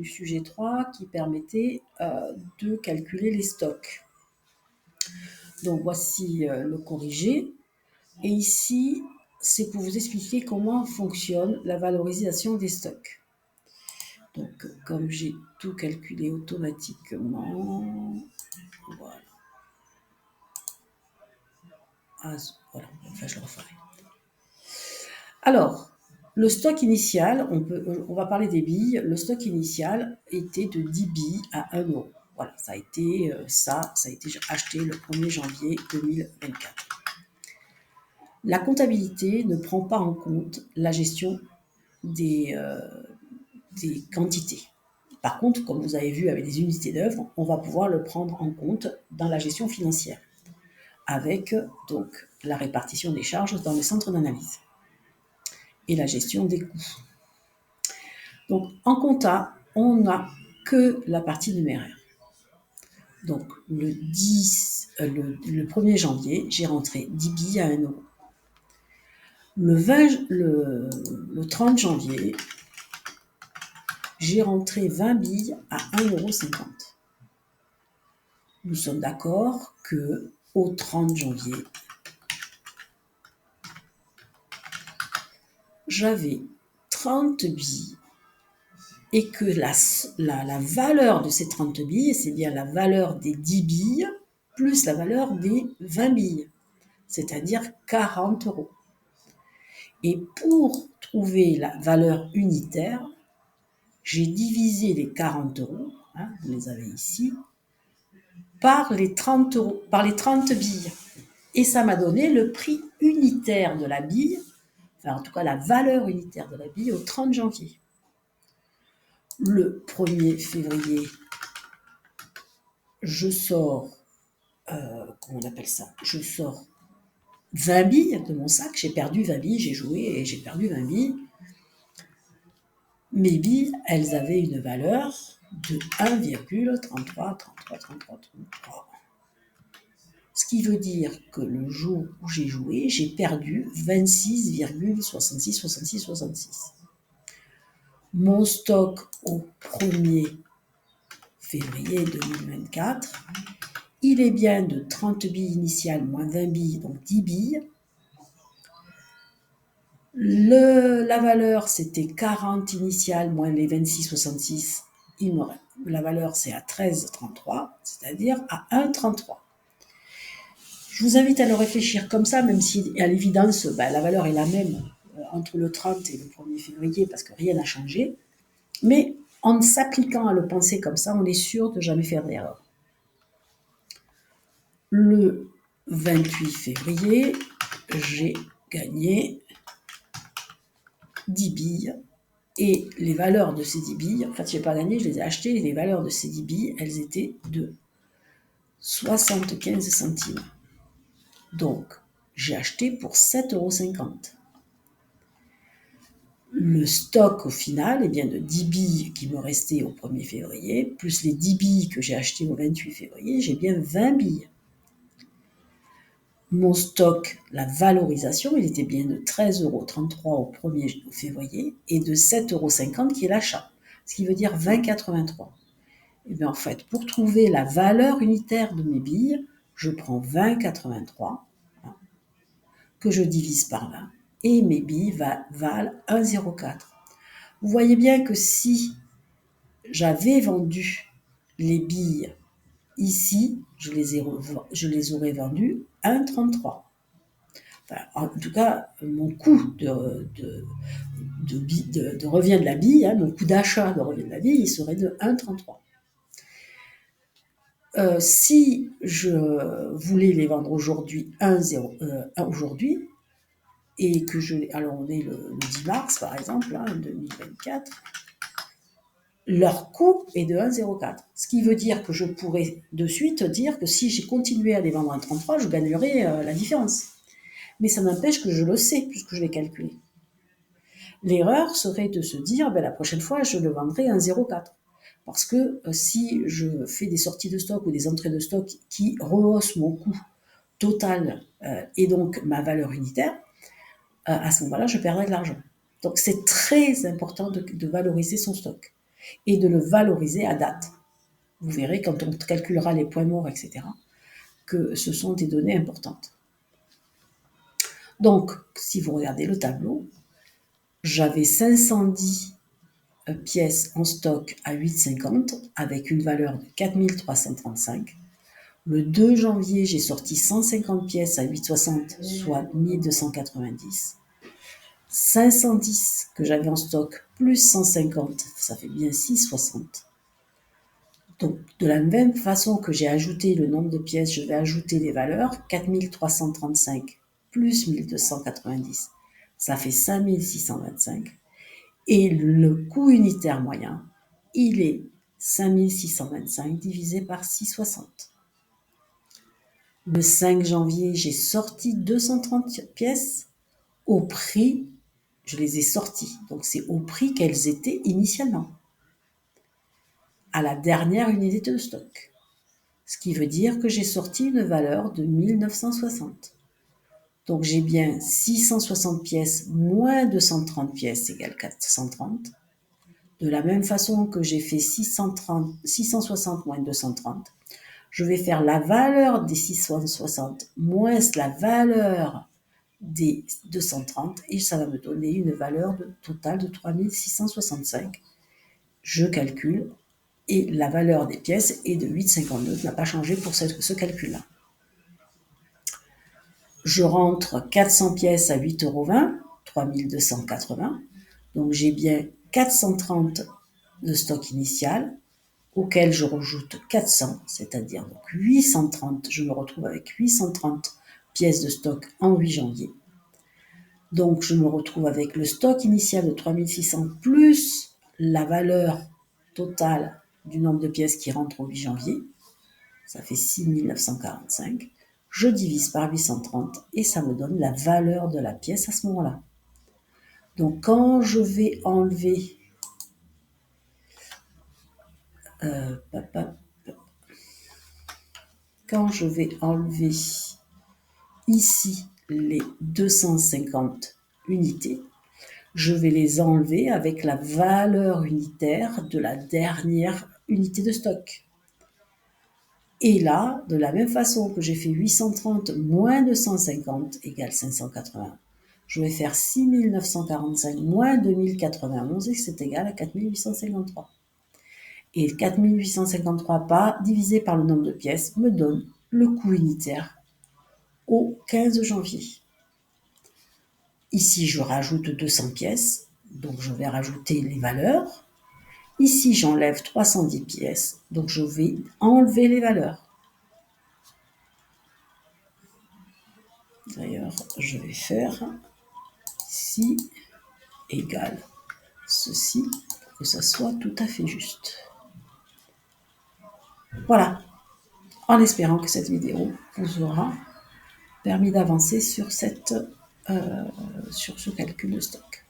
du sujet 3 qui permettait de calculer les stocks. Donc voici le corrigé. Et ici, c'est pour vous expliquer comment fonctionne la valorisation des stocks. Donc, comme j'ai tout calculé automatiquement, voilà. Ah, voilà, enfin je le referai. Alors, le stock initial, on va parler des billes. Le stock initial était de 10 billes à 1 euro. Voilà, ça a été acheté le 1er janvier 2024. La comptabilité ne prend pas en compte la gestion des quantités. Par contre, comme vous avez vu avec les unités d'œuvre, on va pouvoir le prendre en compte dans la gestion financière, avec donc la répartition des charges dans les centres d'analyse et la gestion des coûts. Donc en compta, on n'a que la partie numéraire. Donc le 1er janvier, j'ai rentré 10 billes à 1 euro. Le 30 janvier, j'ai rentré 20 billes à 1,50 €. Nous sommes d'accord que au 30 janvier, j'avais 30 billes et que la valeur de ces 30 billes, c'est bien la valeur des 10 billes plus la valeur des 20 billes, c'est-à-dire 40 €. Et pour trouver la valeur unitaire, j'ai divisé les 40 €, vous les avez ici, par les 30 billes. Et ça m'a donné le prix unitaire de la bille, enfin en tout cas la valeur unitaire de la bille au 30 janvier. Le 1er février, je sors, comment on appelle ça ? Je sors 20 billes de mon sac, j'ai perdu 20 billes, j'ai joué et j'ai perdu 20 billes. Mes billes, elles avaient une valeur de 1,33. Ce qui veut dire que le jour où j'ai joué, j'ai perdu 26,66. Mon stock au 1er février 2024, il est bien de 30 billes initiales moins 20 billes, donc 10 billes. La valeur, c'était 40 initiales moins les 26,66. La valeur, c'est à 13,33, c'est-à-dire à 1,33. Je vous invite à le réfléchir comme ça, même si à l'évidence, la valeur est la même entre le 30 et le 1er février, parce que rien n'a changé. Mais en s'appliquant à le penser comme ça, on est sûr de jamais faire d'erreur. Le 28 février, j'ai gagné 10 billes. Et les valeurs de ces 10 billes, en fait, je n'ai pas gagné, je les ai achetées. Et les valeurs de ces 10 billes, elles étaient de 75 centimes. Donc, j'ai acheté pour 7,50 €. Le stock au final est bien de 10 billes qui me restaient au 1er février, plus les 10 billes que j'ai achetées au 28 février, j'ai bien 20 billes. Mon stock, la valorisation, il était bien de 13,33 € au 1er février et de 7,50 € qui est l'achat, ce qui veut dire 20,83. Et bien en fait, pour trouver la valeur unitaire de mes billes, je prends 20,83 que je divise par 20 et mes billes valent 1,04. Vous voyez bien que si j'avais vendu les billes ici, je les aurais vendues 1,33. Enfin, en tout cas, mon coût de revient de la bille, mon coût d'achat de revient de la bille, il serait de 1,33. Si je voulais les vendre aujourd'hui aujourd'hui, et que alors on est le 10 mars par exemple, 2024, leur coût est de 1,04. Ce qui veut dire que je pourrais de suite dire que si j'ai continué à les vendre à 1,33, je gagnerais la différence. Mais ça n'empêche que je le sais, puisque je l'ai calculé. L'erreur serait de se dire, la prochaine fois, je le vendrai à 1,04. Parce que si je fais des sorties de stock ou des entrées de stock qui rehaussent mon coût total et donc ma valeur unitaire, à ce moment-là, je perdrai de l'argent. Donc c'est très important de valoriser son stock. et de le valoriser à date. Vous verrez quand on calculera les points morts, etc., que ce sont des données importantes. Donc, si vous regardez le tableau, j'avais 510 pièces en stock à 8,50 avec une valeur de 4335. Le 2 janvier, j'ai sorti 150 pièces à 8,60, soit 1290. 510 que j'avais en stock plus 150, ça fait bien 6,60. Donc, de la même façon que j'ai ajouté le nombre de pièces, je vais ajouter les valeurs. 4335 plus 1290, ça fait 5625. Et le coût unitaire moyen, il est 5625 divisé par 6,60. Le 5 janvier, j'ai sorti 230 pièces au prix, je les ai sorties, donc c'est au prix qu'elles étaient initialement, à la dernière unité de stock. Ce qui veut dire que j'ai sorti une valeur de 1960. Donc j'ai bien 660 pièces moins 230 pièces égale 430. De la même façon que j'ai fait 660 moins 230, je vais faire la valeur des 660 moins la valeur des 230 et ça va me donner une valeur totale de 3665. Je calcule et la valeur des pièces est de 8,52, n'a pas changé pour ce calcul-là. Je rentre 400 pièces à 8,20 €, 3280. Donc j'ai bien 430 de stock initial, auquel je rajoute 400, c'est-à-dire donc 830. Je me retrouve avec 830 pièces de stock en 8 janvier. Donc je me retrouve avec le stock initial de 3600 plus la valeur totale du nombre de pièces qui rentrent au 8 janvier. Ça fait 6945. Je divise par 830 et ça me donne la valeur de la pièce à ce moment-là. Donc quand je vais enlever ici les 250 unités, je vais les enlever avec la valeur unitaire de la dernière unité de stock. Et là, de la même façon que j'ai fait 830 moins 250 égale 580, je vais faire 6945 moins 2091 et c'est égal à 4853. Et 4853 pas divisé par le nombre de pièces me donne le coût unitaire au 15 janvier. Ici, je rajoute 200 pièces, donc je vais rajouter les valeurs. Ici, j'enlève 310 pièces, donc je vais enlever les valeurs. D'ailleurs, je vais faire ici égale ceci pour que ça soit tout à fait juste. Voilà, en espérant que cette vidéo vous aura permis d'avancer sur ce calcul de stock.